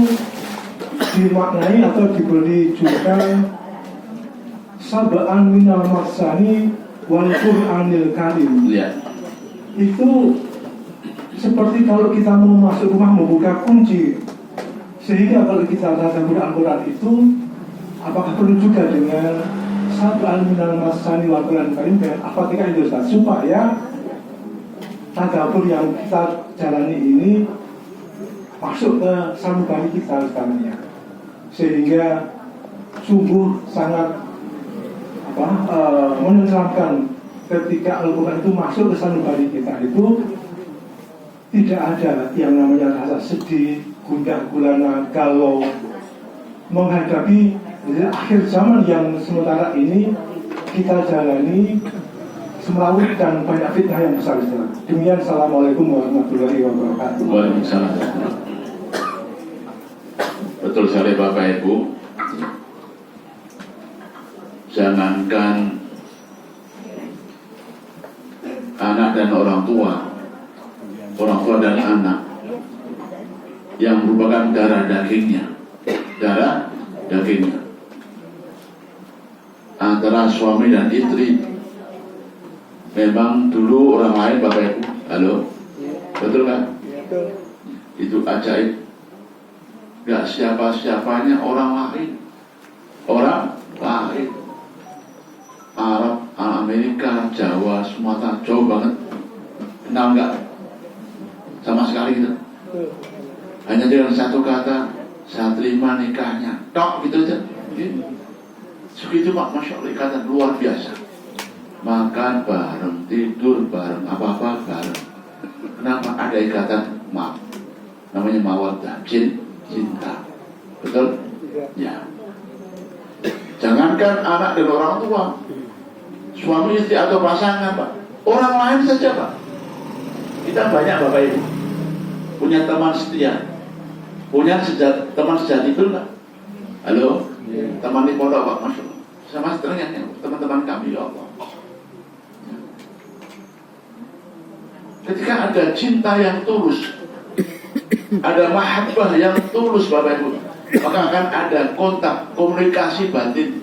dimaknai atau diberi julukan Sab'an minal masani wal Qur'anil Karim. Iya. Itu seperti kalau kita mau masuk rumah membuka kunci, sehingga kalau kita tadabbur Al-Quran itu apakah perlu juga dengan Sab'an minal masani wal Qur'anil Karim dengan Al-Fatihah itu Ustaz, supaya tadabbur yang kita jalani ini masuk ke sanubari kita sekarangnya, sehingga sungguh sangat menenteramkan ketika Al-Quran itu masuk ke sanubari kita. Itu tidak ada yang namanya rasa sedih, gundah gulana, galau menghadapi akhir zaman yang sementara ini kita jalani semrawut dan banyak fitnah yang besar. Demikian, assalamualaikum warahmatullahi wabarakatuh. Waalaikumsalam. Betul sekali Bapak Ibu. Jangankan anak dan orang tua dan anak yang merupakan darah dagingnya antara suami dan istri. Memang dulu orang lain Bapak Ibu, halo, betul kan? Itu ajaib. Gak siapa-siapanya orang lain. Arab, Amerika, Jawa, Sumatera, jauh banget. Kenal nggak? Sama sekali gitu. Hanya dengan satu kata, saya terima nikahnya. Tok gitu aja. Segitu Pak, Masya Allah, ikatan luar biasa. makan bareng, tidur bareng, apa-apa bareng. Kenapa? Ada ikatan namanya mawaddah, cinta. Betul? Ya. Jangankan anak dan orang tua, suami istri atau pasangan, Pak, orang lain saja, Pak. Kita banyak Bapak Ibu punya teman setia, punya teman sejati, betul nggak? Halo, teman di pondok, Pak, Masya Allah. Sama seterusnya, teman-teman kami, ya Allah. Ketika ada cinta yang tulus, ada mahabbah yang tulus, Bapak Ibu, maka akan ada kontak, komunikasi batin.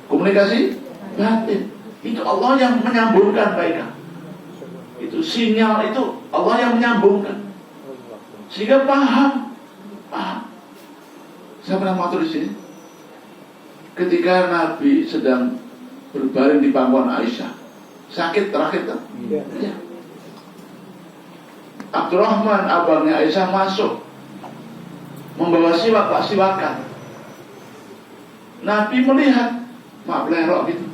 Komunikasi batin. Itu Allah yang menyambungkan, Pak Ika. Itu sinyal, itu Allah yang menyambungkan. Sehingga paham. Saya pernah matur di sini. Ketika Nabi sedang berbaring di pangkuan Aisyah, sakit terakhir kan? Ya. Abdurrahman, abangnya Aisyah, masuk membawa siwakan. Nabi melihat mak belerok gitu.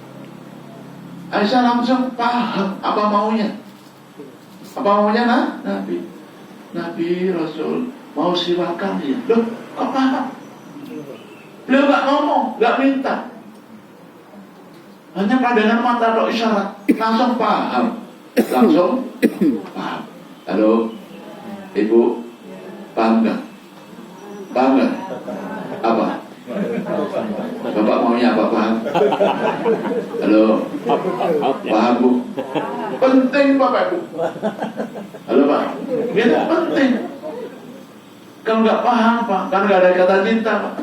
Aisyah langsung paham apa maunya. Apa maunya Nabi Rasul mau siwakan dia. Loh, kok paham? Beliau gak ngomong, gak minta. Hanya pandangan mata atau isyarat, langsung paham. Halo, Ibu, paham gak? Paham gak? Apa? Bapak maunya apa, paham? Halo, paham Bu? Penting Bapak Ibu. Halo Pak, ini penting. Kalau nggak paham Pak, kan nggak ada kata cinta Pak.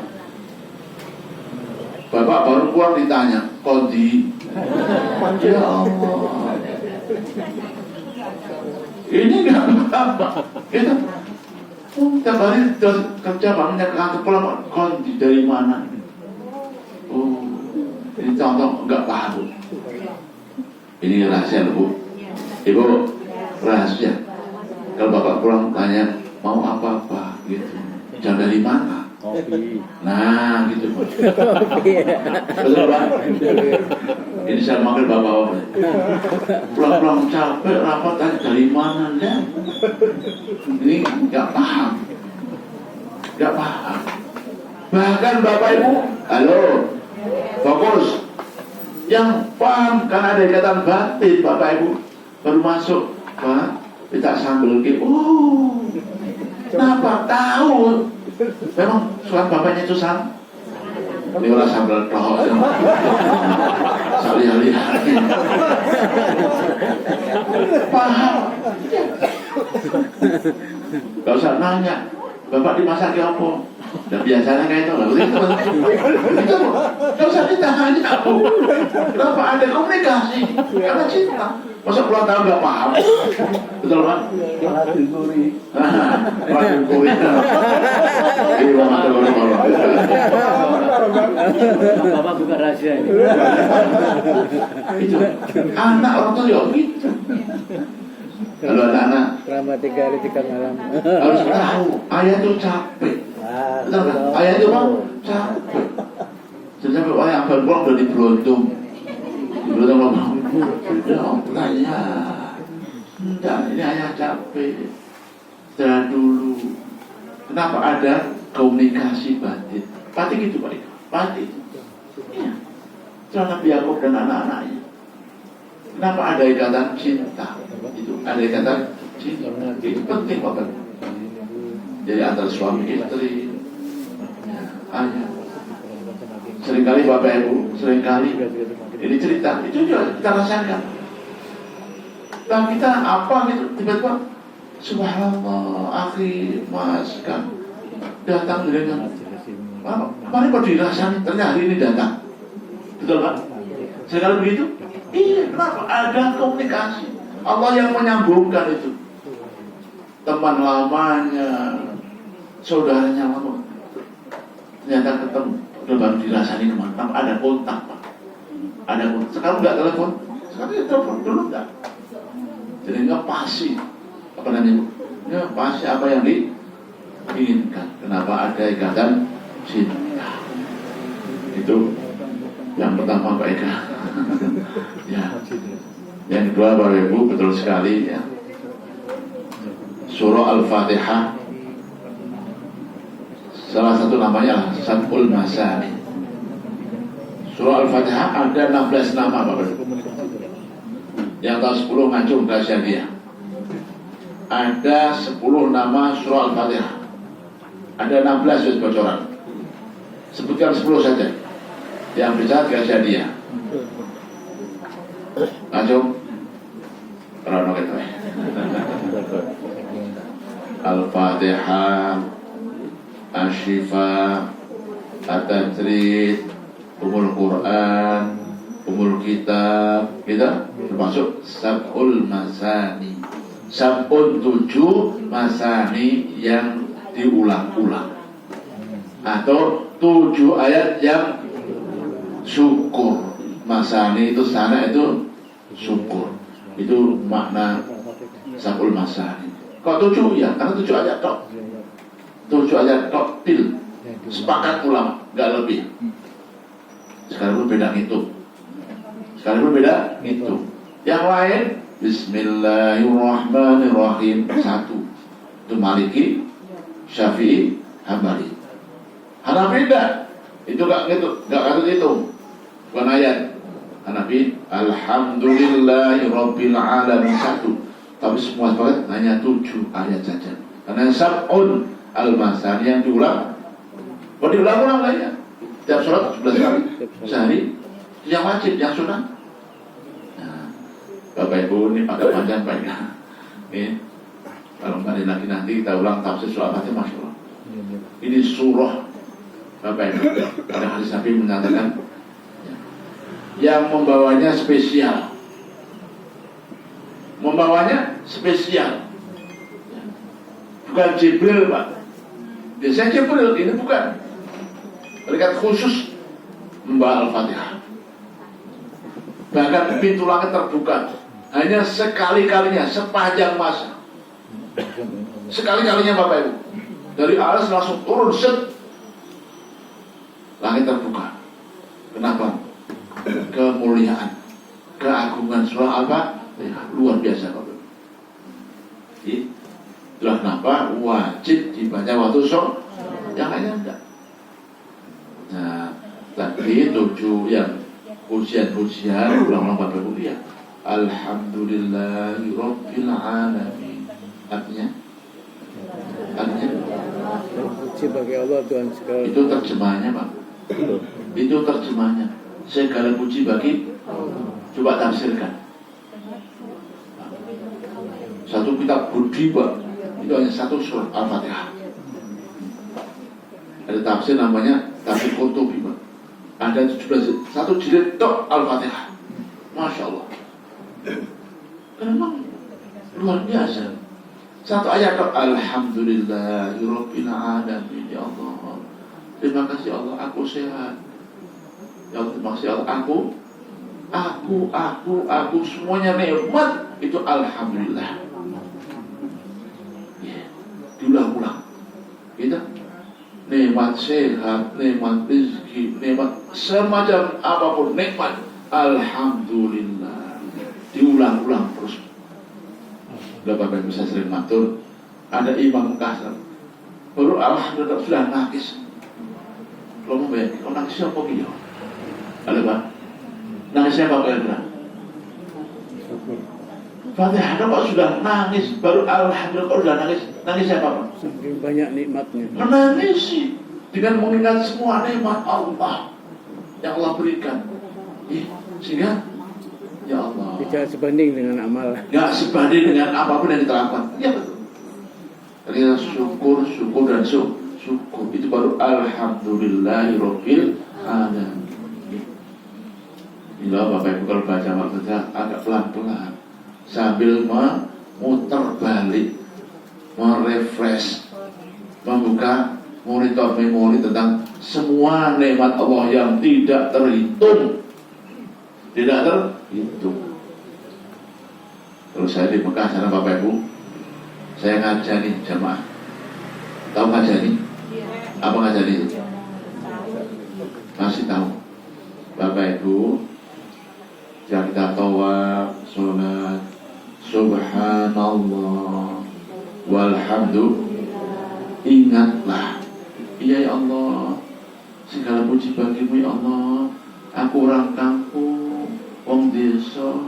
Bapak baru pulang ditanya, Kondi, ya Allah, ini nggak paham Pak. Kita tiap hari kerja bangunnya ke kantor pulang, Kondi dari mana? Oh, ini contoh nggak paham Bu. Ini rahasia Bu. Ibu, rahasia. Kalau Bapak pulang tanya mau apa-apa gitu, jangan dari mana? Nah, gitu Pak. Betul Pak? Ini saya manggil Bapak-Bapak. Pulang-pulang capek, rapat tanya dari mana? Nah, ini nggak paham. Nggak paham. Bahkan Bapak Ibu, halo, fokus. Yang paham karena ada ikatan batin Bapak Ibu baru masuk, Pak, kita sambil gitu. Oh, kenapa? Tahu. Memang surat bapaknya itu sama. Ini orang sambil tohok. Lihat-lihat. Paham. Gak usah nanya, Bapak dimasak apa? Dan biasanya kayak itu lah. Itu gak usah ditanya Bu. Kenapa ada komunikasi? Karena cinta. Masa puluhan tahun gak paham? Betul Pak? Radikuri. Bapak buka rahasia ini. Itu anak orang tua ya gitu. Kalau anak-anak Selama 3 hari 3 malam. harus tahu ayah itu capek. Betul kan? Ayah itu Pak capek. Jadi sampai ayah ambil pulang udah diberuntung. Ya Allah ya. Enggak, ini ayah capek. Setelah dulu. Kenapa ada komunikasi batin? Pasti gitu Pak. Pasti. Iya. Setelah Nabi Yakub dan anak-anaknya. Kenapa ada ikatan cinta? Itu ada ikatan cinta. Itu penting Bapak. Jadi antara suami istri, ya, ayah. Seringkali Bapak Ibu, ini cerita, itu juga kita rasakan. Nah kita apa gitu, tiba-tiba subhanallah, akhi, mas, kan datang dengan mari kok dirasani, ternyata hari ini datang. Betul Pak? Seringkali begitu? Iya, kenapa? Ada komunikasi. Allah yang menyambungkan itu. Teman lamanya, saudaranya lama, ternyata ketemu. Udah baru dirasani kemana? Ada kontak Pak. Ada kontak. Sekarang nggak telepon. Sekarang ya telepon dulu nggak. Jadi nggak pasti. Apa namanya Bu? Ya pasti apa yang diinginkan. Kenapa ada ikatan cinta? Itu yang pertama Pak Eka. Ya. Yang kedua Bapak Ibu, betul sekali ya. Surah Al-Fatihah salah satu namanya adalah Sab'ul Masani. Surah Al-Fatihah ada 16 nama Bapak Ibu. Yang tahu 10 ngacung rahasia dia. Ada 10 nama surah Al-Fatihah. Ada 16 bocoran. Sebutkan 10 saja. Yang bisa rahasia dia. Ngacung. Rono gitu. Al-Fatihah, Asy-Syifa, At-Tajrid, Umul Quran, Umul Kitab, kita termasuk Sab'ul Masani. Sab'un 7 Masani yang diulang-ulang, atau 7 ayat yang syukur. Masani itu sana itu syukur. Itu makna Sab'ul Masani. Kok 7 ya? Karena 7 ayat tok. 7 ayat tok til. Sepakat ulama, nggak lebih. Sekarang beda ngitung. Yang lain Bismillahirrahmanirrahim 1. Itu Maliki, Syafi'i, Hambali. Hanafi enggak. Itu nggak hitung. Bukan ayat. Hanafi Alhamdulillahirabbil alamin 1. Tapi semua sepakat hanya 7 ayat saja. Karena Sab'un Al-Masani yang diulang. Kalau diulang-ulang lah ya. Tiap sholat 11 kali sehari. Yang wajib, yang sunnah. Nah, Bapak Ibu ini pada panjang Pak ya. Ini kalau kali lagi nanti kita ulang tafsir surah Al-Fatihah, Masya Allah. Ini surah Bapak Ibu. Pada hadis Nabi mengatakan yang membawanya spesial. Bukan Jibril Pak. Biasanya Jibril, ini bukan. Malaikat khusus membawa Al-Fatihah. Bahkan pintu langit terbuka hanya sekali-kalinya sepanjang masa. Sekali-kalinya Bapak Ibu. Dari atas langsung turun set. Langit terbuka. Kenapa? Kemuliaan, keagungan surah apa? Ya, luar biasa Bapak. Itulah kenapa wajib dibaca waktu sholat, yang lainnya enggak. Nah, tadi 7 yang pujian-pujian ulang-ulang Bapak Ibu ya. Alhamdulillahirabbil alamin. Artinya puji bagi Allah Tuhan segala. Itu terjemahannya Pak. Itu terjemahannya. Segala puji bagi. Coba tafsirkan. Satu kitab budi Pak, itu hanya 1 surah Al-Fatihah. Ada tafsir namanya tafsir Qurtubi Pak. Ada 17, 1 jilid tok Al-Fatihah. Masya Allah. Memang luar biasa. 1 ayat tok Alhamdulillahirabbil alamin. Ya Allah, terima kasih Allah, aku sehat. Ya Allah, terima kasih Allah, aku semuanya nikmat. Itu Alhamdulillah. Diulang-ulang. Kita nikmat sehat, nikmat rezeki, nikmat semacam apapun nikmat, Alhamdulillah. Diulang-ulang terus. Bapak bisa sering matur. Ada imam Mekah baru Alhamdulillah sudah nangis. Kalau mau bayangin, kalau nangis siapa dia? Ada Pak? Nangisnya apa kira-kira? Fatihah kok sudah nangis, baru Alhamdulillah kok sudah nangis. Nangis siapa Pak? Saking banyak nikmatnya. Menangis sih, dengan mengingat semua nikmat Allah yang Allah berikan. Sehingga ya Allah, Tidak sebanding dengan amal. nggak sebanding dengan apapun yang kita lakukan. Ya betul. Kita syukur dan syukur. Itu baru Alhamdulillahirabbil alamin. Inilah Bapak Ibu kalau baca maksudnya agak pelan-pelan sambil memutar balik, merefresh, membuka monitor memori tentang semua nikmat Allah yang tidak terhitung. Terus saya di Mekah sana Bapak Ibu, saya ngajari jamaah. Tahu ngajari? Apa ngajari itu? Masih tahu? Bapak Ibu, Yang kita tawaf, sholat, subhanallah, walhamdulillah. Ingatlah, iya ya Allah, segala puji bagimu ya Allah. Aku orang kampung, wong desa,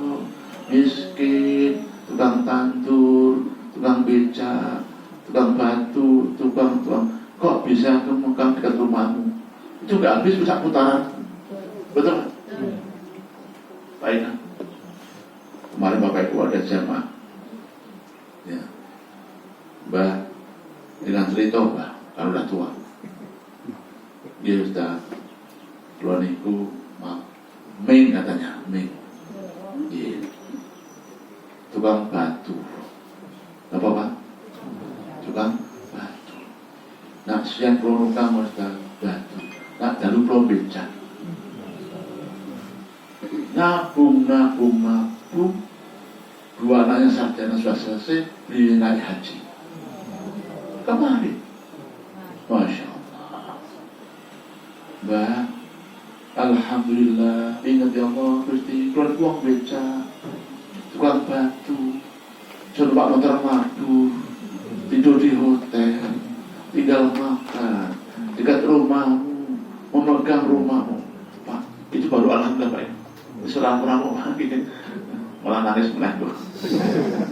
miskin, tukang tandur, tukang becak, tukang batu, tukang kok bisa ke Mekah dekat rumahmu? Itu gak habis bisa putaran. Betul? Baik. Kemarin Bapak Ibu ada jamaah, ya, Mbah, dengan cerita Mbah, kalau udah tua, dia sudah keluar niku, Ming katanya, Ming, iya, tukang batu, apa Pak? Tukang batu. Nah, siang keluar kamu sudah batu, nah lalu keluar becak, nabung, dua anaknya sarjana sudah selesai, beli naik haji. Kemarin, Masya Allah, Mbak, alhamdulillah, ingat ya Allah, Gusti, keluar uang beca, tukang batu, coba motor madu, tidur di hotel, tinggal makan, dekat rumahmu, memegang rumahmu, Pak, itu baru alhamdulillah Pak. Serang-serang gitu, malah nangis menangis.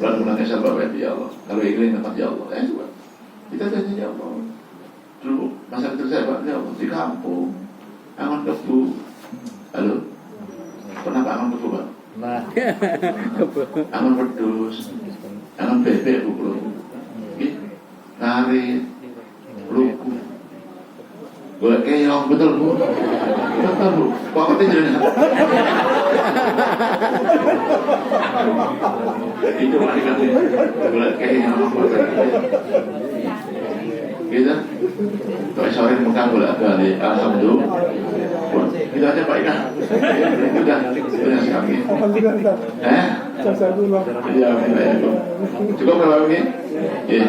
Baru menangis Bapak ya Allah. Kalau ingin tempat ya Allah, coba kita janji ya Allah. Dulu masa kecil saya Pak ya Allah di kampung, angon kebu. Halo, pernah Pak angon kebu Pak? Nah, Angon wedhus, angon bebek Bu Bro, ngarit, lugu. Golek keong, betul Bu. Betul Bu. Kok ngerti jenengan? Itu mah dikasih golek keong. Gitu. Kok sore Mekah bolak-balik. Alhamdulillah. Itu aja Pak Ika. Sudah sekali. Iya, cukup Bapak ini? Iya.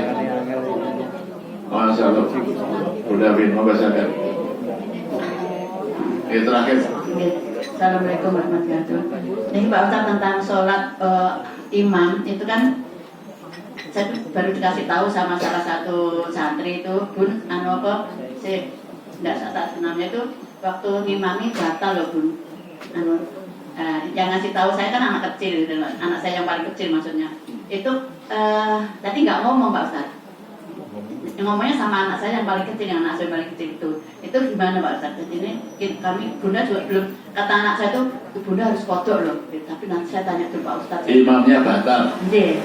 Masya Allah. Udah bin, mau bahasakan. Ini terakhir. Assalamualaikum warahmatullahi wabarakatuh. Ini Pak Ustadz tentang sholat imam itu kan saya baru dikasih tahu sama salah satu santri itu, Bun, tidak tak namanya itu waktu ngimami batal loh Bun. Yang ngasih tahu saya kan anak kecil, anak saya yang paling kecil maksudnya. Itu tadi nggak ngomong Pak Ustadz. Ngomongnya sama anak saya yang paling kecil, yang anak saya yang paling kecil itu gimana Pak Ustadz? Ini kami Bunda juga belum, kata anak saya tuh Bunda harus kodok loh, tapi nanti saya tanya dulu Pak Ustadz. Imamnya batal. Iya,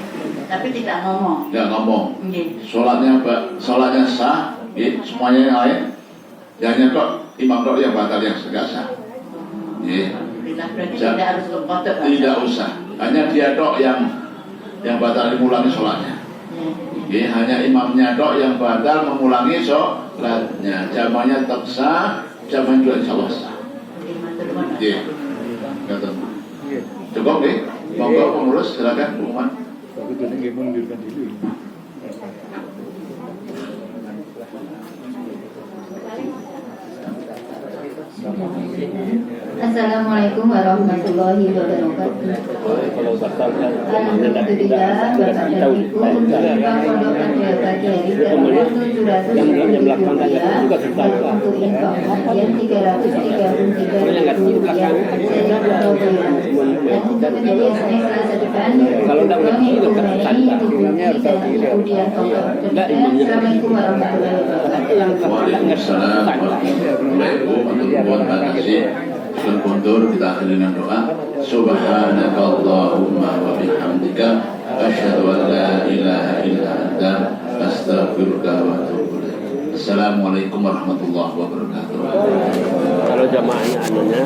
tapi tidak ngomong. Tidak ngomong. Iya. Sholatnya sah, semuanya yang lain. Hanya kok imam kok yang batal yang gak sah. Iya. Berarti tidak harus kodok. Tidak usah. Hanya dia kok yang batal mengulangi sholatnya. Iya, hanya imamnya dok yang batal mengulangi sholatnya. Jamanya tetap sah, jamanya juga insya Allah sah. Iya, cukup nih. Monggo pengurus silakan Bu Man. Assalamualaikum warahmatullahi wabarakatuh. Alhamdulillah Bapak dan Ibu untuk infak pondok pada pagi hari terdapat 710.000 rupiah dan untuk infak harian 333.000 rupiah sejak Surabaya. Dan untuk penyedia snack selasa depan uang Ibu Mei, Ibu Budi dan Ibu Dian Pondok. Assalamualaikum warahmatullahi wabarakatuh. Waalaikumsalam warahmatullahi wabarakatuh. Sebelum kuntur kita akhiri dengan doa. Subhanakallahumma wa bihamdika asyhadu an la ilaha illa anta astaghfiruka wa atubu ilaik. Assalamualaikum warahmatullahi wabarakatuh. Kalau jamaahnya anunya